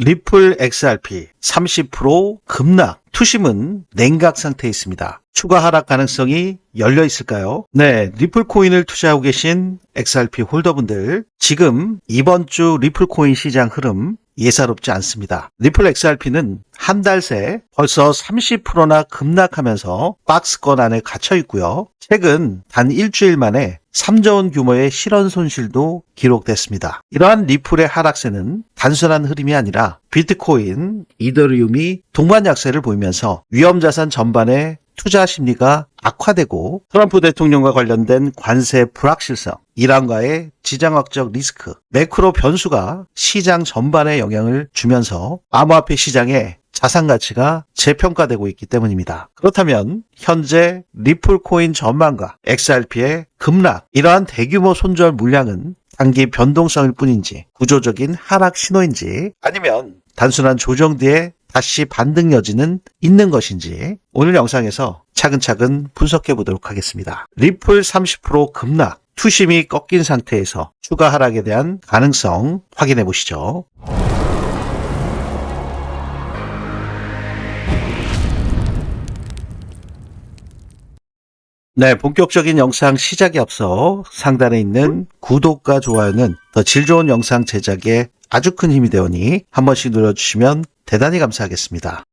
리플 XRP 30% 급락, 투심은 냉각 상태에 있습니다. 추가 하락 가능성이 열려 있을까요? 네, 리플 코인을 투자하고 계신 XRP 홀더분들, 지금 이번 주 리플 코인 시장 흐름 예사롭지 않습니다. 리플 XRP는 한 달 새 벌써 30%나 급락하면서 박스권 안에 갇혀 있고요. 최근 단 일주일 만에 3조 원 규모의 실현 손실도 기록됐습니다. 이러한 리플의 하락세는 단순한 흐름이 아니라 비트코인, 이더리움이 동반 약세를 보이면서 위험자산 전반의 투자 심리가 악화되고 트럼프 대통령과 관련된 관세 불확실성, 이란과의 지정학적 리스크, 매크로 변수가 시장 전반에 영향을 주면서 암호화폐 시장의 자산 가치가 재평가되고 있기 때문입니다. 그렇다면 현재 리플 코인 전망과 XRP의 급락, 이러한 대규모 손절 물량은 단기 변동성일 뿐인지 구조적인 하락 신호인지 아니면 단순한 조정 뒤에 다시 반등 여지는 있는 것인지 오늘 영상에서 차근차근 분석해 보도록 하겠습니다. 리플 30% 급락, 투심이 꺾인 상태에서 추가 하락에 대한 가능성 확인해 보시죠. 네, 본격적인 영상 시작에 앞서 상단에 있는 구독과 좋아요는 더 질 좋은 영상 제작에 아주 큰 힘이 되오니 한 번씩 눌러주시면 대단히 감사하겠습니다.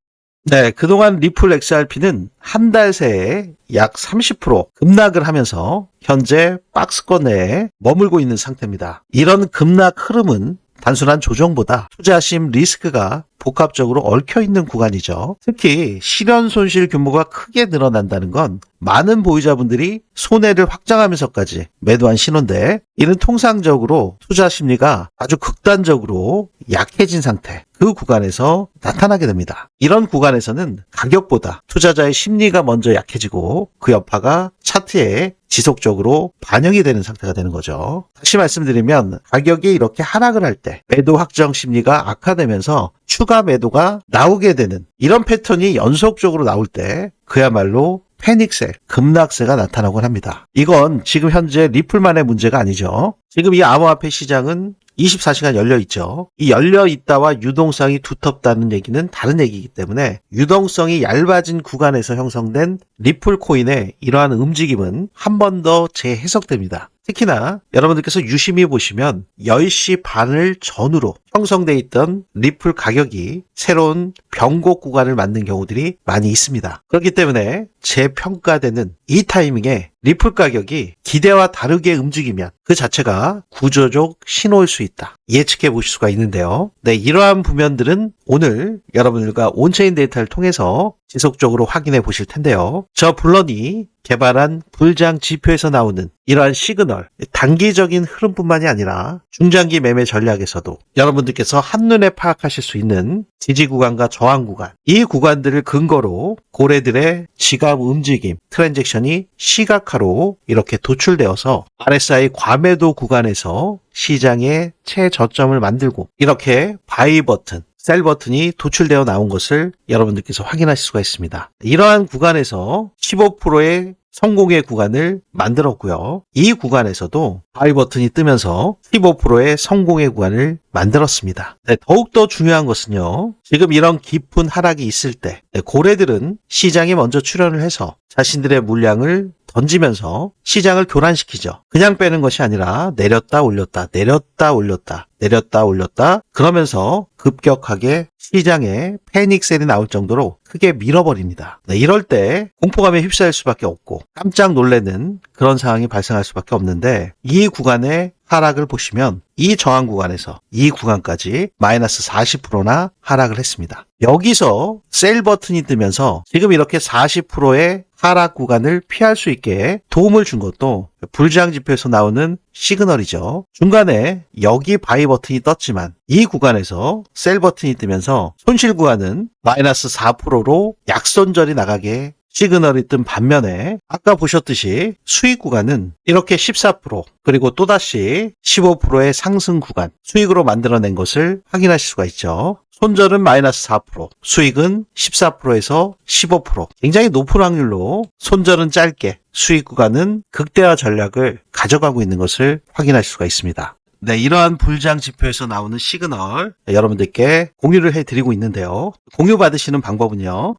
네, 그동안 리플 XRP는 한 달 새에 약 30% 급락을 하면서 현재 박스권 내에 머물고 있는 상태입니다. 이런 급락 흐름은 단순한 조정보다 투자심 리스크가 복합적으로 얽혀있는 구간이죠. 특히 실현 손실 규모가 크게 늘어난다는 건 많은 보유자분들이 손해를 확장하면서까지 매도한 신호인데, 이는 통상적으로 투자 심리가 아주 극단적으로 약해진 상태, 그 구간에서 나타나게 됩니다. 이런 구간에서는 가격보다 투자자의 심리가 먼저 약해지고 그 여파가 차트에 지속적으로 반영이 되는 상태가 되는 거죠. 다시 말씀드리면 가격이 이렇게 하락을 할 때 매도 확정 심리가 악화되면서 추가 매도가 나오게 되는 이런 패턴이 연속적으로 나올 때 그야말로 패닉셀, 급락세가 나타나곤 합니다. 이건 지금 현재 리플만의 문제가 아니죠. 지금 이 암호화폐 시장은 24시간 열려 있죠. 이 열려 있다와 유동성이 두텁다는 얘기는 다른 얘기이기 때문에 유동성이 얇아진 구간에서 형성된 리플 코인의 이러한 움직임은 한 번 더 재해석됩니다. 특히나 여러분들께서 유심히 보시면 10시 반을 전후로 형성돼 있던 리플 가격이 새로운 변곡 구간을 만든 경우들이 많이 있습니다. 그렇기 때문에 재평가되는 이 타이밍에 리플 가격이 기대와 다르게 움직이면 그 자체가 구조적 신호일 수 있다, 예측해 보실 수가 있는데요. 네, 이러한 부면들은 오늘 여러분들과 온체인 데이터를 통해서 지속적으로 확인해 보실 텐데요. 저 블런이 개발한 불장 지표에서 나오는 이러한 시그널, 단기적인 흐름뿐만이 아니라 중장기 매매 전략에서도 여러분들께서 한눈에 파악하실 수 있는 지지 구간과 저항 구간, 이 구간들을 근거로 고래들의 지갑 움직임, 트랜잭션이 시각화로 이렇게 도출되어서 RSI 과매도 구간에서 시장의 최저점을 만들고 이렇게 바이 버튼, 셀 버튼이 도출되어 나온 것을 여러분들께서 확인하실 수가 있습니다. 이러한 구간에서 15%의 성공의 구간을 만들었고요. 이 구간에서도 바이 버튼이 뜨면서 15%의 성공의 구간을 만들었습니다. 네, 더욱더 중요한 것은요, 지금 이런 깊은 하락이 있을 때 고래들은 시장에 먼저 출현을 해서 자신들의 물량을 던지면서 시장을 교란시키죠. 그냥 빼는 것이 아니라 내렸다 올렸다, 내렸다 올렸다, 내렸다 올렸다, 그러면서 급격하게 시장에 패닉셀이 나올 정도로 크게 밀어버립니다. 네, 이럴 때 공포감에 휩싸일 수밖에 없고 깜짝 놀라는 그런 상황이 발생할 수밖에 없는데, 이 구간의 하락을 보시면 이 저항 구간에서 이 구간까지 마이너스 40%나 하락을 했습니다. 여기서 셀 버튼이 뜨면서 지금 이렇게 40%의 하락 구간을 피할 수 있게 도움을 준 것도 불장 지표에서 나오는 시그널이죠. 중간에 여기 바이 버튼이 떴지만 이 구간에서 셀 버튼이 뜨면서 손실 구간은 마이너스 4%로 약손절이 나가게 시그널이 뜬 반면에 아까 보셨듯이 수익 구간은 이렇게 14% 그리고 또다시 15%의 상승 구간, 수익으로 만들어낸 것을 확인하실 수가 있죠. 손절은 마이너스 4%, 수익은 14%에서 15%. 굉장히 높은 확률로 손절은 짧게, 수익 구간은 극대화 전략을 가져가고 있는 것을 확인할 수가 있습니다. 네, 이러한 불장 지표에서 나오는 시그널 여러분들께 공유를 해드리고 있는데요. 공유 받으시는 방법은요.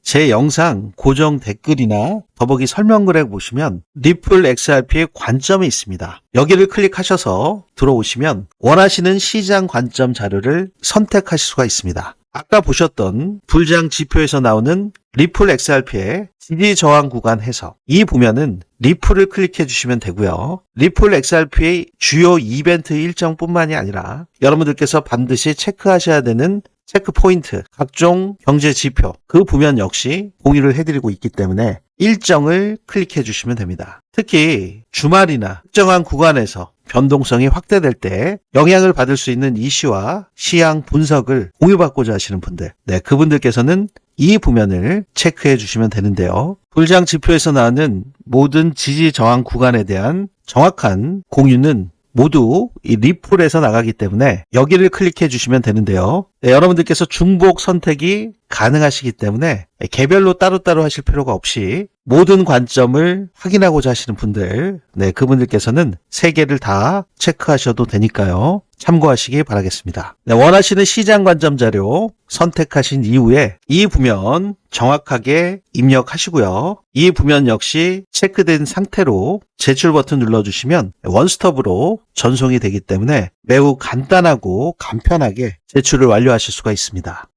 제 영상 고정 댓글이나 더보기 설명글에 보시면 리플 XRP의 관점이 있습니다. 여기를 클릭하셔서 들어오시면 원하시는 시장 관점 자료를 선택하실 수가 있습니다. 아까 보셨던 불장 지표에서 나오는 리플 XRP의 지지 저항 구간 해석. 이 보면은 리플을 클릭해 주시면 되고요. 리플 XRP의 주요 이벤트 일정뿐만이 아니라 여러분들께서 반드시 체크하셔야 되는 체크 포인트, 각종 경제 지표, 그 부면 역시 공유를 해드리고 있기 때문에 일정을 클릭해 주시면 됩니다. 특히 주말이나 특정한 구간에서 변동성이 확대될 때 영향을 받을 수 있는 이슈와 시향 분석을 공유받고자 하시는 분들, 네, 그분들께서는 이 부면을 체크해 주시면 되는데요. 불장 지표에서 나오는 모든 지지 저항 구간에 대한 정확한 공유는 모두 이 리플에서 나가기 때문에 여기를 클릭해 주시면 되는데요. 네, 여러분들께서 중복 선택이 가능하시기 때문에 개별로 따로따로 하실 필요가 없이 모든 관점을 확인하고자 하시는 분들, 네, 그분들께서는 3개를 다 체크하셔도 되니까요. 참고하시기 바라겠습니다. 네, 원하시는 시장 관점 자료 선택하신 이후에 이 부면 정확하게 입력하시고요. 이 부면 역시 체크된 상태로 제출 버튼 눌러주시면 원스톱으로 전송이 되기 때문에 매우 간단하고 간편하게 제출을 완료하실 수가 있습니다.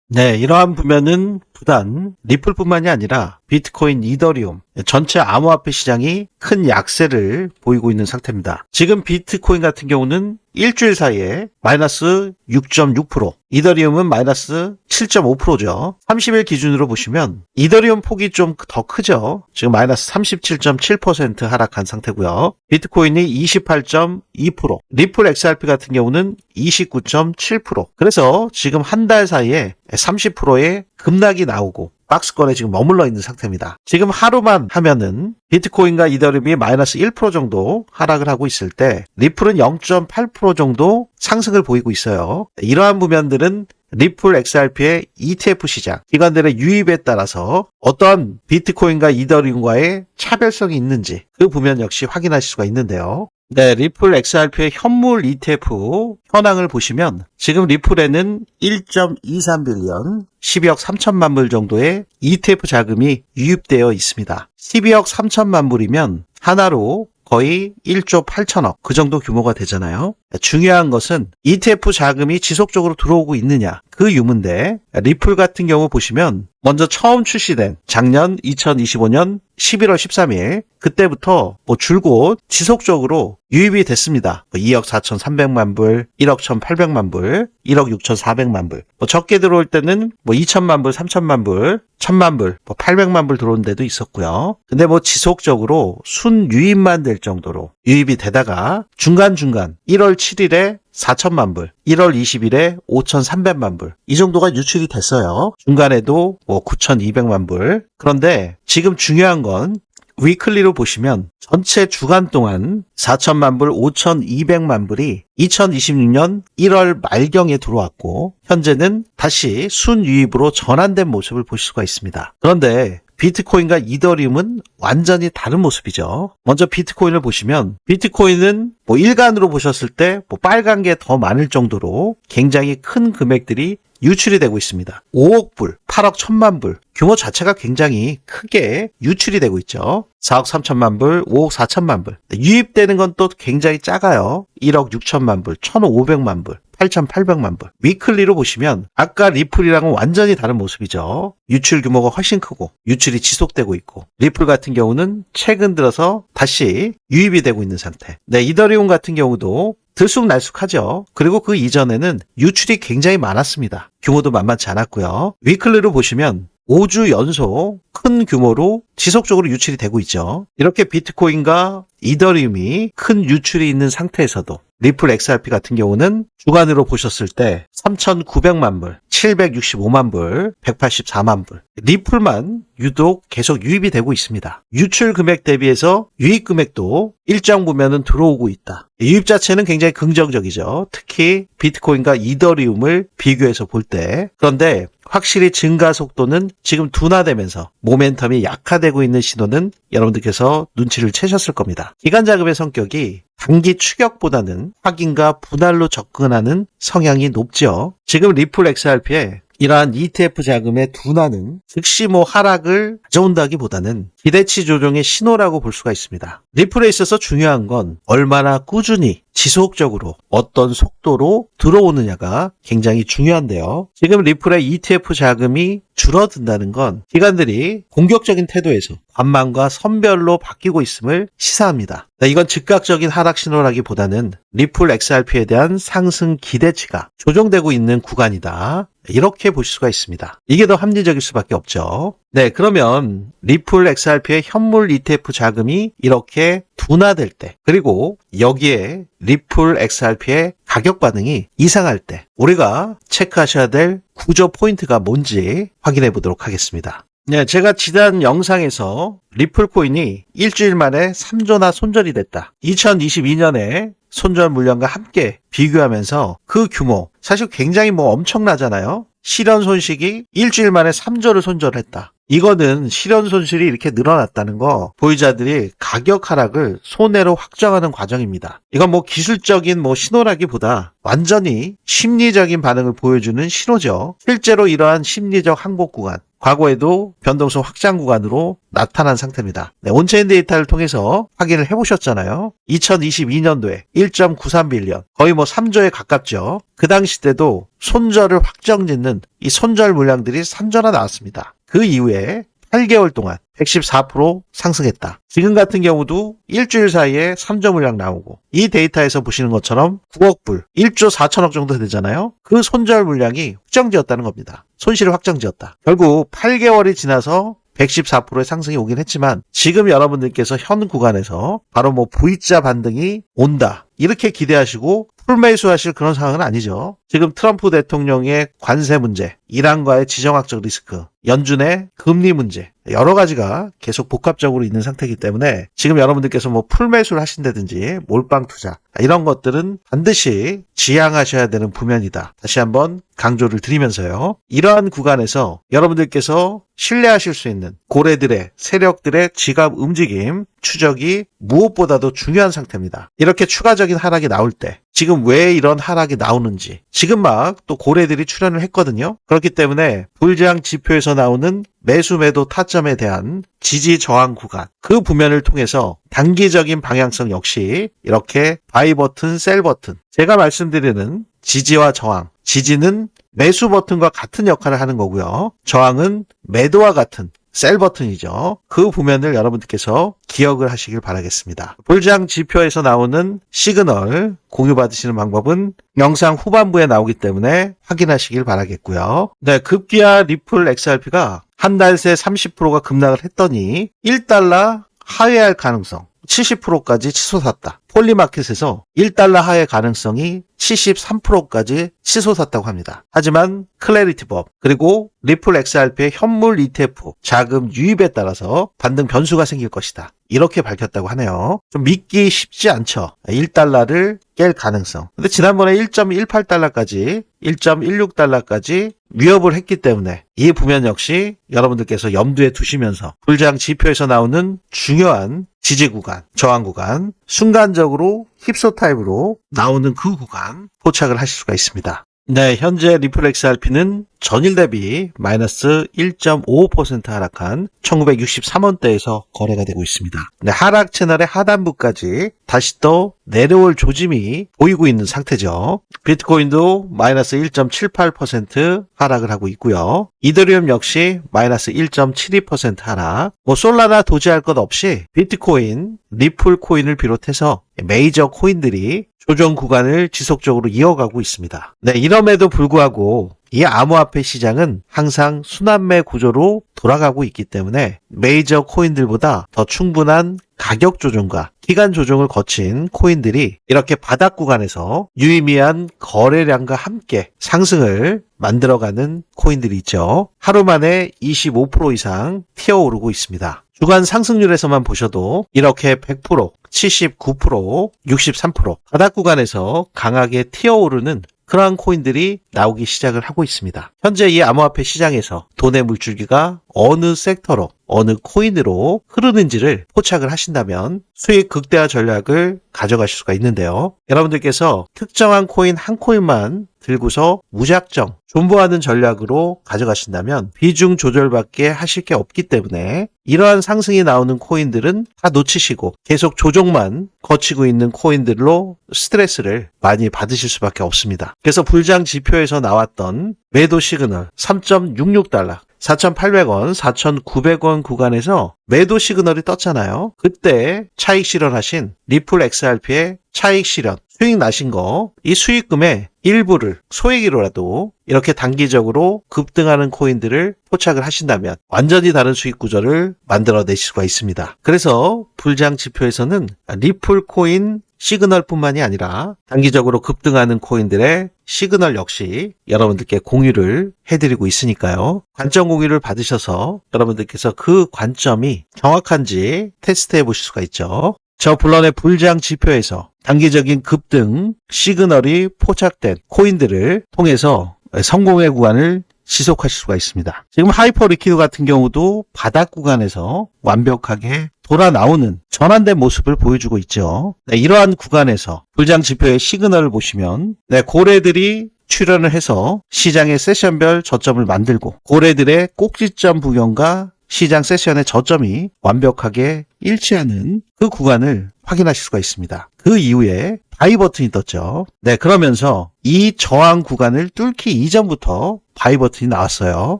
네, 이러한 부면은 부단 리플뿐만이 아니라 비트코인, 이더리움, 전체 암호화폐 시장이 큰 약세를 보이고 있는 상태입니다. 지금 비트코인 같은 경우는 일주일 사이에 마이너스 6.6%, 이더리움은 마이너스 7.5%죠. 30일 기준으로 보시면 이더리움 폭이 좀 더 크죠. 지금 마이너스 37.7% 하락한 상태고요. 비트코인이 28.2%, 리플 XRP 같은 경우는 29.7%. 그래서 지금 한 달 사이에 30%의 급락이 나오고 박스권에 지금 머물러 있는 상태입니다. 지금 하루만 하면은 비트코인과 이더리움이 마이너스 1% 정도 하락을 하고 있을 때 리플은 0.8% 정도 상승을 보이고 있어요. 이러한 부면들은 리플 XRP의 ETF 시장, 기관들의 유입에 따라서 어떤 비트코인과 이더리움과의 차별성이 있는지 그 부면 역시 확인하실 수가 있는데요. 네, 리플 XRP의 현물 ETF 현황을 보시면 지금 리플에는 1.23빌리언, 12억 3천만 불 정도의 ETF 자금이 유입되어 있습니다. 12억 3천만 불이면 하나로 거의 1조 8천억 그 정도 규모가 되잖아요. 중요한 것은 ETF 자금이 지속적으로 들어오고 있느냐 그 유무인데 리플 같은 경우 보시면 먼저 처음 출시된 작년 2025년 11월 13일 그때부터 줄곧 지속적으로 유입이 됐습니다. 2억 4,300만 불, 1억 1,800만 불, 1억 6,400만 불. 적게 들어올 때는 2천만 불, 3천만 불, 1,000만 불, 800만 불 들어온 데도 있었고요. 근데 지속적으로 순 유입만 될 정도로 유입이 되다가 중간중간 1월 7일에 4천만 불, 1월 20일에 5,300만 불. 이 정도가 유출이 됐어요. 중간에도 9,200만 불. 그런데 지금 중요한 건 위클리로 보시면 전체 주간 동안 4천만 불, 5,200만 불이 2026년 1월 말경에 들어왔고 현재는 다시 순유입으로 전환된 모습을 보실 수가 있습니다. 그런데 비트코인과 이더리움은 완전히 다른 모습이죠. 먼저 비트코인을 보시면 비트코인은 일간으로 보셨을 때 빨간 게 더 많을 정도로 굉장히 큰 금액들이 유출이 되고 있습니다. 5억 불, 8억 1천만 불 규모 자체가 굉장히 크게 유출이 되고 있죠. 4억 3천만 불, 5억 4천만 불. 유입되는 건 또 굉장히 작아요. 1억 6천만 불, 1,500만 불. 8,800만 불. 위클리로 보시면 아까 리플이랑은 완전히 다른 모습이죠. 유출 규모가 훨씬 크고 유출이 지속되고 있고 리플 같은 경우는 최근 들어서 다시 유입이 되고 있는 상태. 네, 이더리움 같은 경우도 들쑥날쑥하죠. 그리고 그 이전에는 유출이 굉장히 많았습니다. 규모도 만만치 않았고요. 위클리로 보시면 5주 연속 큰 규모로 지속적으로 유출이 되고 있죠. 이렇게 비트코인과 이더리움이 큰 유출이 있는 상태에서도 리플 XRP 같은 경우는 주간으로 보셨을 때 3,900만 불, 765만 불, 184만 불. 리플만 유독 계속 유입이 되고 있습니다. 유출 금액 대비해서 유입 금액도 일정 부면은 들어오고 있다. 유입 자체는 굉장히 긍정적이죠. 특히 비트코인과 이더리움을 비교해서 볼 때. 그런데 확실히 증가 속도는 지금 둔화되면서 모멘텀이 약화되고 있는 신호는 여러분들께서 눈치를 채셨을 겁니다. 기관 자금의 성격이 단기 추격보다는 확인과 분할로 접근하는 성향이 높죠. 지금 리플 XRP에 이러한 ETF 자금의 둔화는 즉시 하락을 가져온다기보다는 기대치 조정의 신호라고 볼 수가 있습니다. 리플에 있어서 중요한 건 얼마나 꾸준히 지속적으로 어떤 속도로 들어오느냐가 굉장히 중요한데요. 지금 리플의 ETF 자금이 줄어든다는 건 기관들이 공격적인 태도에서 관망과 선별로 바뀌고 있음을 시사합니다. 이건 즉각적인 하락 신호라기보다는 리플 XRP에 대한 상승 기대치가 조정되고 있는 구간이다. 이렇게 볼 수가 있습니다. 이게 더 합리적일 수밖에 없죠. 네, 그러면 리플 XRP의 현물 ETF 자금이 이렇게 둔화될 때, 그리고 여기에 리플 XRP의 가격 반응이 이상할 때 우리가 체크하셔야 될 구조 포인트가 뭔지 확인해 보도록 하겠습니다. 네, 제가 지난 영상에서 리플 코인이 일주일 만에 3조나 손절이 됐다. 2022년에 손절 물량과 함께 비교하면서 그 규모 사실 굉장히 엄청나잖아요. 실현 손실이 일주일 만에 3조를 손절했다. 이거는 실현 손실이 이렇게 늘어났다는 거 보유자들이 가격 하락을 손해로 확정하는 과정입니다. 이건 기술적인 신호라기보다 완전히 심리적인 반응을 보여주는 신호죠. 실제로 이러한 심리적 항복 구간, 과거에도 변동성 확장 구간으로 나타난 상태입니다. 네, 온체인 데이터를 통해서 확인을 해보셨잖아요. 2022년도에 1.93빌리언, 거의 3조에 가깝죠. 그 당시 때도 손절을 확정짓는 이 손절 물량들이 산전화 나왔습니다. 그 이후에 8개월 동안 114% 상승했다. 지금 같은 경우도 일주일 사이에 3조 물량 나오고, 이 데이터에서 보시는 것처럼 9억 불, 1조 4천억 정도 되잖아요. 그 손절 물량이 확정지었다는 겁니다. 손실을 확정지었다. 결국 8개월이 지나서 114%의 상승이 오긴 했지만 지금 여러분들께서 현 구간에서 바로 V자 반등이 온다, 이렇게 기대하시고 풀매수하실 그런 상황은 아니죠. 지금 트럼프 대통령의 관세 문제, 이란과의 지정학적 리스크, 연준의 금리 문제, 여러 가지가 계속 복합적으로 있는 상태이기 때문에 지금 여러분들께서 풀매수를 하신다든지 몰빵 투자, 이런 것들은 반드시 지양하셔야 되는 부면이다. 다시 한번 강조를 드리면서요. 이러한 구간에서 여러분들께서 신뢰하실 수 있는 고래들의, 세력들의 지갑 움직임 추적이 무엇보다도 중요한 상태입니다. 이렇게 추가적인 하락이 나올 때 지금 왜 이런 하락이 나오는지, 지금 또 고래들이 출현을 했거든요. 그렇기 때문에 불장 지표에서 나오는 매수 매도 타점에 대한 지지 저항 구간, 그 부면을 통해서 단기적인 방향성 역시 이렇게 바이 버튼, 셀 버튼, 제가 말씀드리는 지지와 저항, 지지는 매수 버튼과 같은 역할을 하는 거고요. 저항은 매도와 같은 셀 버튼이죠. 그 부면을 여러분들께서 기억을 하시길 바라겠습니다. 불장 지표에서 나오는 시그널 공유받으시는 방법은 영상 후반부에 나오기 때문에 확인하시길 바라겠고요. 네, 급기야 리플 XRP가 한 달 새 30%가 급락을 했더니 1달러 하회할 가능성 70%까지 치솟았다. 폴리마켓에서 1달러 하회 가능성이 73%까지 치솟았다고 합니다. 하지만 클래리티법 그리고 리플 XRP의 현물 ETF 자금 유입에 따라서 반등 변수가 생길 것이다. 이렇게 밝혔다고 하네요. 좀 믿기 쉽지 않죠. 1달러를 깰 가능성. 근데 지난번에 1.18달러까지 1.16달러까지 위협을 했기 때문에 이 부면 역시 여러분들께서 염두에 두시면서 불장 지표에서 나오는 중요한 지지 구간, 저항 구간, 순간적으로 힙소 타입으로 나오는 그 구간 포착을 하실 수가 있습니다. 네, 현재 리플 XRP는 전일 대비 마이너스 1.55% 하락한 1963원대에서 거래가 되고 있습니다. 네, 하락 채널의 하단부까지 다시 또 내려올 조짐이 보이고 있는 상태죠. 비트코인도 마이너스 1.78% 하락을 하고 있고요. 이더리움 역시 마이너스 1.72% 하락. 솔라나 도지할 것 없이 비트코인, 리플 코인을 비롯해서 메이저 코인들이 조정 구간을 지속적으로 이어가고 있습니다. 네, 이럼에도 불구하고 이 암호화폐 시장은 항상 순환매 구조로 돌아가고 있기 때문에 메이저 코인들보다 더 충분한 가격 조정과 기간 조정을 거친 코인들이 이렇게 바닥 구간에서 유의미한 거래량과 함께 상승을 만들어가는 코인들이 있죠. 하루 만에 25% 이상 튀어오르고 있습니다. 주간 상승률에서만 보셔도 이렇게 100%, 79%, 63% 바닥 구간에서 강하게 튀어오르는 그러한 코인들이 나오기 시작을 하고 있습니다. 현재 이 암호화폐 시장에서 돈의 물줄기가 어느 섹터로, 어느 코인으로 흐르는지를 포착을 하신다면 수익 극대화 전략을 가져가실 수가 있는데요. 여러분들께서 특정한 코인 한 코인만 들고서 무작정 존버하는 전략으로 가져가신다면 비중 조절밖에 하실 게 없기 때문에 이러한 상승이 나오는 코인들은 다 놓치시고 계속 조정만 거치고 있는 코인들로 스트레스를 많이 받으실 수밖에 없습니다. 그래서 불장 지표에서 나왔던 매도 시그널 3.66달러 4,800원, 4,900원 구간에서 매도 시그널이 떴잖아요. 그때 차익 실현하신 리플 XRP의 차익 실현, 수익 나신 거, 이 수익금의 일부를 소액으로라도 이렇게 단기적으로 급등하는 코인들을 포착을 하신다면 완전히 다른 수익 구조를 만들어내실 수가 있습니다. 그래서 불장 지표에서는 리플 코인 시그널뿐만이 아니라 단기적으로 급등하는 코인들의 시그널 역시 여러분들께 공유를 해드리고 있으니까요. 관점 공유를 받으셔서 여러분들께서 그 관점이 정확한지 테스트해 보실 수가 있죠. 저 불런의 불장 지표에서 단기적인 급등 시그널이 포착된 코인들을 통해서 성공의 구간을 지속하실 수가 있습니다. 지금 하이퍼 리퀴드 같은 경우도 바닥 구간에서 완벽하게 돌아 나오는 전환된 모습을 보여주고 있죠. 이러한 구간에서 불장 지표의 시그널을 보시면 고래들이 출현을 해서 시장의 세션별 저점을 만들고 고래들의 꼭지점 부경과 시장 세션의 저점이 완벽하게 일치하는 그 구간을 확인하실 수가 있습니다. 그 이후에 바이 버튼이 떴죠. 그러면서 이 저항 구간을 뚫기 이전부터 바이 버튼이 나왔어요.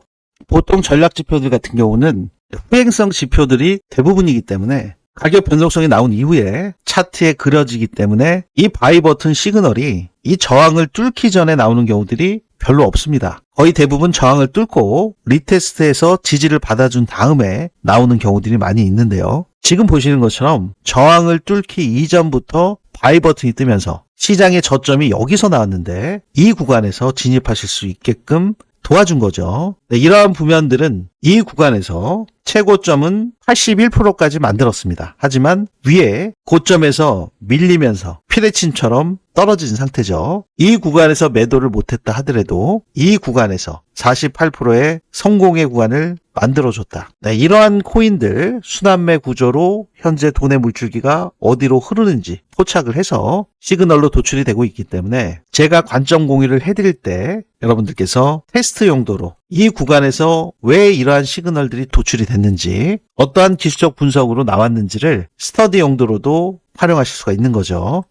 보통 전략 지표들 같은 경우는 후행성 지표들이 대부분이기 때문에 가격 변동성이 나온 이후에 차트에 그려지기 때문에 이 바이 버튼 시그널이 이 저항을 뚫기 전에 나오는 경우들이 별로 없습니다. 거의 대부분 저항을 뚫고 리테스트해서 지지를 받아준 다음에 나오는 경우들이 많이 있는데요. 지금 보시는 것처럼 저항을 뚫기 이전부터 바이 버튼이 뜨면서 시장의 저점이 여기서 나왔는데 이 구간에서 진입하실 수 있게끔 도와준 거죠. 이러한 부면들은 이 구간에서 최고점은 81%까지 만들었습니다. 하지만 위에 고점에서 밀리면서 피레침처럼 떨어진 상태죠. 이 구간에서 매도를 못했다 하더라도 이 구간에서 48%의 성공의 구간을 만들어줬다. 이러한 코인들 순환매 구조로 현재 돈의 물줄기가 어디로 흐르는지 포착을 해서 시그널로 도출이 되고 있기 때문에 제가 관점 공유를 해드릴 때 여러분들께서 테스트 용도로 이 구간에서 왜 이러한 시그널들이 도출이 됐는지 어떠한 기술적 분석으로 나왔는지를 스터디 용도로도 활용하실 수가 있는 거죠.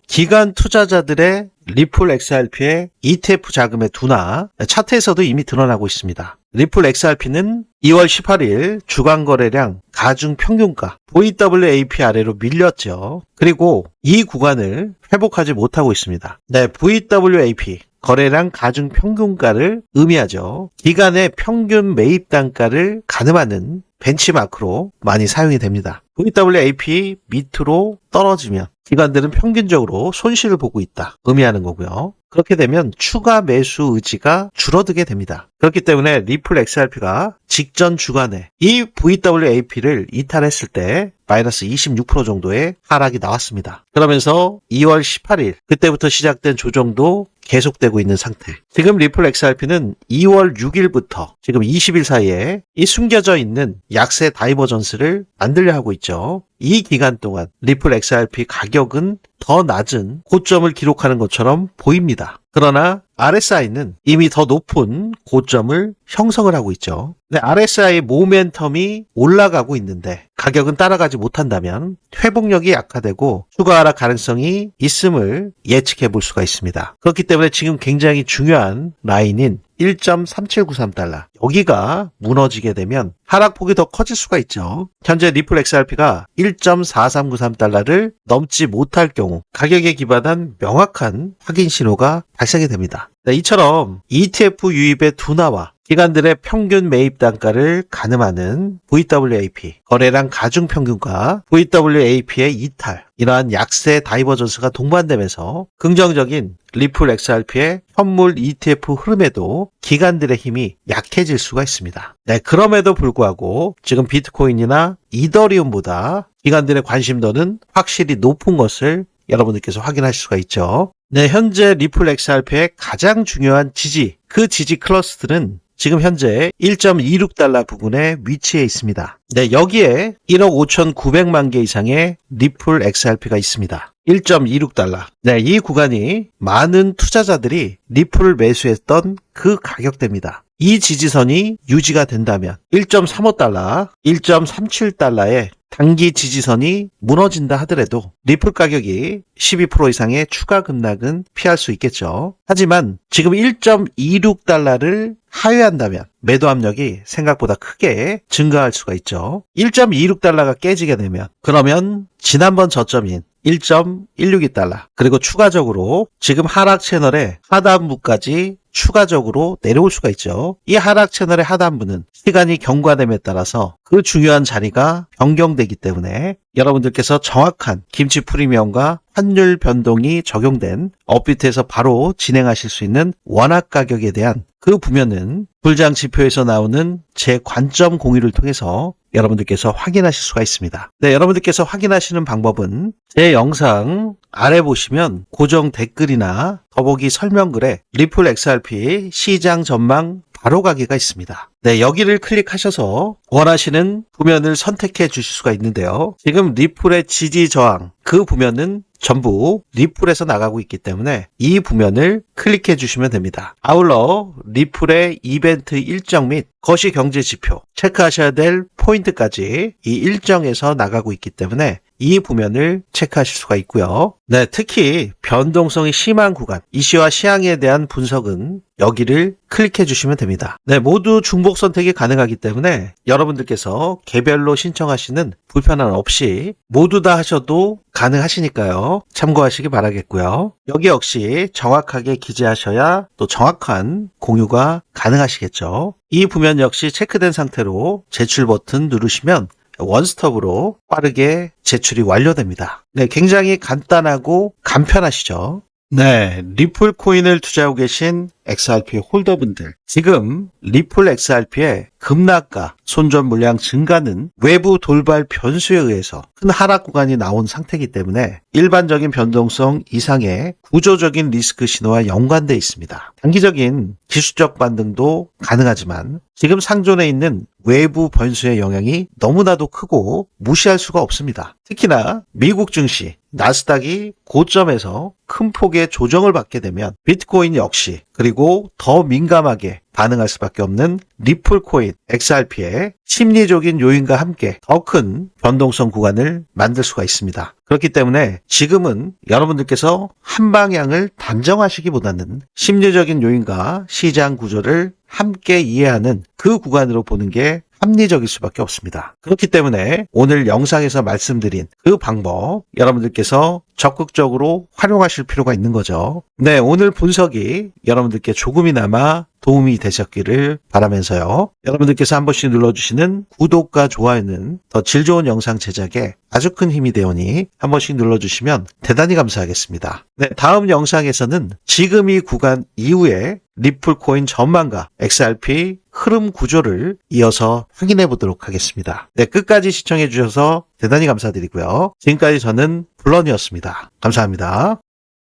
기관 투자자들의 리플 XRP의 ETF 자금의 둔화 차트에서도 이미 드러나고 있습니다. 리플 XRP는 2월 18일 주간 거래량 가중 평균가 VWAP 아래로 밀렸죠. 그리고 이 구간을 회복하지 못하고 있습니다. VWAP 거래량 가중 평균가를 의미하죠. 기간의 평균 매입 단가를 가늠하는 벤치마크로 많이 사용이 됩니다. VWAP 밑으로 떨어지면 기관들은 평균적으로 손실을 보고 있다 의미하는 거고요. 그렇게 되면 추가 매수 의지가 줄어들게 됩니다. 그렇기 때문에 리플 XRP가 직전 주간에 이 VWAP를 이탈했을 때 마이너스 26% 정도의 하락이 나왔습니다. 그러면서 2월 18일 그때부터 시작된 조정도 계속되고 있는 상태. 지금 리플 XRP는 2월 6일부터 지금 20일 사이에 이 숨겨져 있는 약세 다이버전스를 만들려 하고 있죠. 이 기간 동안 리플 XRP 가격은 더 낮은 고점을 기록하는 것처럼 보입니다. 그러나 RSI는 이미 더 높은 고점을 형성을 하고 있죠. RSI 모멘텀이 올라가고 있는데 가격은 따라가지 못한다면 회복력이 약화되고 추가 하락 가능성이 있음을 예측해 볼 수가 있습니다. 그렇기 때문에 지금 굉장히 중요한 라인인 1.3793달러 여기가 무너지게 되면 하락폭이 더 커질 수가 있죠. 현재 리플 XRP가 1.4393달러를 넘지 못할 경우 가격에 기반한 명확한 확인 신호가 발생이 됩니다. 이처럼 ETF 유입의 둔화와 기관들의 평균 매입 단가를 가늠하는 VWAP, 거래량 가중평균과 VWAP의 이탈, 이러한 약세 다이버전스가 동반되면서 긍정적인 리플 XRP의 현물 ETF 흐름에도 기관들의 힘이 약해질 수가 있습니다. 그럼에도 불구하고 지금 비트코인이나 이더리움보다 기관들의 관심도는 확실히 높은 것을 여러분들께서 확인하실 수가 있죠. 현재 리플 XRP의 가장 중요한 지지, 그 지지 클러스트는 지금 현재 1.26달러 부근에 위치해 있습니다. 네, 여기에 1억 5,900만 개 이상의 리플 XRP가 있습니다. 1.26달러. 네, 이 구간이 많은 투자자들이 리플을 매수했던 그 가격대입니다. 이 지지선이 유지가 된다면 1.35달러, 1.37달러의 단기 지지선이 무너진다 하더라도 리플 가격이 12% 이상의 추가 급락은 피할 수 있겠죠. 하지만 지금 1.26달러를 하회한다면 매도 압력이 생각보다 크게 증가할 수가 있죠. 1.26달러가 깨지게 되면 그러면 지난번 저점인 1.162달러 그리고 추가적으로 지금 하락 채널의 하단부까지 추가적으로 내려올 수가 있죠. 이 하락 채널의 하단부는 시간이 경과됨에 따라서 그 중요한 자리가 변경되기 때문에 여러분들께서 정확한 김치 프리미엄과 환율 변동이 적용된 업비트에서 바로 진행하실 수 있는 원화 가격에 대한 그 부면은 불장 지표에서 나오는 제 관점 공유를 통해서 여러분들께서 확인하실 수가 있습니다. 네, 여러분들께서 확인하시는 방법은 제 영상 아래 보시면 고정 댓글이나 더보기 설명글에 리플 XRP 시장 전망 바로가기가 있습니다. 네, 여기를 클릭하셔서 원하시는 부면을 선택해 주실 수가 있는데요. 지금 리플의 지지 저항 그 부면은 전부 리플에서 나가고 있기 때문에 이 부면을 클릭해 주시면 됩니다. 아울러 리플의 이벤트 일정 및 거시 경제 지표 체크하셔야 될 포인트까지 이 일정에서 나가고 있기 때문에 이 부면을 체크하실 수가 있고요. 네, 특히 변동성이 심한 구간, 이슈와 시향에 대한 분석은 여기를 클릭해 주시면 됩니다. 네, 모두 중복 선택이 가능하기 때문에 여러분들께서 개별로 신청하시는 불편함 없이 모두 다 하셔도 가능하시니까요. 참고하시기 바라겠고요. 여기 역시 정확하게 기재하셔야 또 정확한 공유가 가능하시겠죠. 이 부면 역시 체크된 상태로 제출 버튼 누르시면 원스톱으로 빠르게 제출이 완료됩니다. 네, 굉장히 간단하고 간편하시죠. 네, 리플 코인을 투자하고 계신 XRP 홀더분들, 지금 리플 XRP의 급락과 손절 물량 증가는 외부 돌발 변수에 의해서 큰 하락 구간이 나온 상태이기 때문에 일반적인 변동성 이상의 구조적인 리스크 신호와 연관되어 있습니다. 단기적인 기술적 반등도 가능하지만 지금 상존해 있는 외부 변수의 영향이 너무나도 크고 무시할 수가 없습니다. 특히나 미국 증시 나스닥이 고점에서 큰 폭의 조정을 받게 되면 비트코인 역시 그리고 더 민감하게 반응할 수밖에 없는 리플 코인 XRP의 심리적인 요인과 함께 더 큰 변동성 구간을 만들 수가 있습니다. 그렇기 때문에 지금은 여러분들께서 한 방향을 단정하시기보다는 심리적인 요인과 시장 구조를 함께 이해하는 그 구간으로 보는 게 합리적일 수밖에 없습니다. 그렇기 때문에 오늘 영상에서 말씀드린 그 방법 여러분들께서 적극적으로 활용하실 필요가 있는 거죠. 네, 오늘 분석이 여러분들께 조금이나마 도움이 되셨기를 바라면서요. 여러분들께서 한 번씩 눌러주시는 구독과 좋아요는 더 질 좋은 영상 제작에 아주 큰 힘이 되오니 한 번씩 눌러주시면 대단히 감사하겠습니다. 네, 다음 영상에서는 지금 이 구간 이후에 리플 코인 전망과 XRP 흐름 구조를 이어서 확인해 보도록 하겠습니다. 네, 끝까지 시청해 주셔서 대단히 감사드리고요. 지금까지 저는 블런이었습니다. 감사합니다.